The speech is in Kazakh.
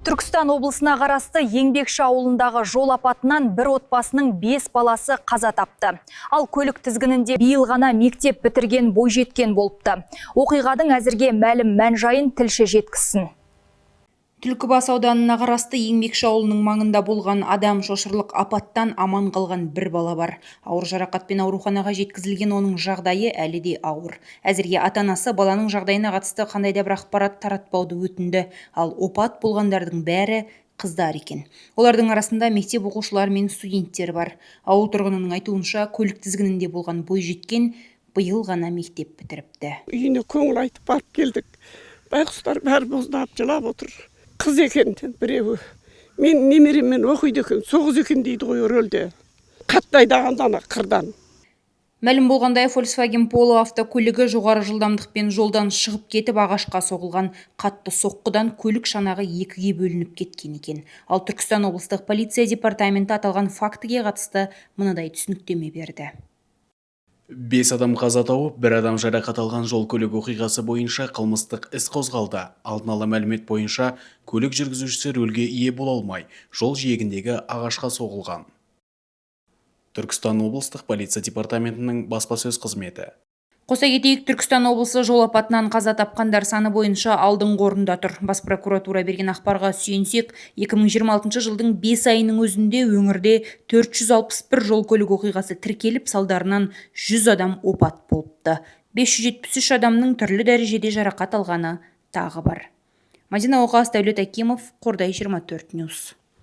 Түркістан облысына қарасты Еңбекші ауылындағы жол апатынан бір отбасының 5 баласы қаза тапты. Ал көлік тізгінінде биыл ғана мектеп бітірген бойжеткен болыпты. Оқиғаның әзірге мәлім мән-жайын тілші жеткізсін. Түлкібас ауданына қарасты Еңбекші ауылының маңында болған адам шошырлық апаттан аман қалған бір бала бар. Ауыр жарақатпен ауруханаға жеткізілген, оның жағдайы әлі де ауыр. Әзірге ата-анасы баланың жағдайына қатысты қандай да бір ақпарат таратпауды өтінді. Ал опат болғандардың бәрі қыздар екен. Олардың арасында мектеп оқушылары мен студенттер бар. Ауыл тұрғынының айтуынша, көлік тізгінінде болған бойжеткен биыл ғана мектеп бітіріпті. Үйіне көңіл айтып барып келдік. Байқұстар бәрі боздап жылап отыр. Қыз екен біреуі. Мен немереммен оқиды екен, соғыз екен дейді ғой рөлде. Қатты айдағанда қырдан. Мәлім болғандай, Volkswagen Polo автокөлігі жоғары жылдамдықпен жолдан шығып кетіп ағашқа соғылған. Қатты соққыдан көлік шанағы екіге бөлініп кеткен екен. Ал Түркістан облыстық полиция департаменті аталған фактіге қатысты мынадай түсініктеме берді. 5 адам қаза тауып, 1 адам жарақат алған жол-көлік оқиғасы бойынша қылмыстық іс қозғалды. Алдын ала мәлімет бойынша, көлік жүргізушісі рөлге ие бола алмай, жол жиегіндегі ағашқа соғылған. Түркістан облыстық полиция департаментінің баспасөз қызметі. Қоса кетейік, Түркістан облысы жол апатынан қаза тапқандар саны бойынша алдыңғы орында тұр. Бас прокуратура берген ақпарға сүйенсек, 2026 жылдың 5 айының өзінде өңірде 461 жол-көлік оқиғасы тіркеліп, салдарынан 100 адам опат болыпты. 573 адамның түрлі дәрежеде жарақат алғаны тағы бар. Мадина Оқас, Дәулет Акимов, Қордай 24 Ньюс.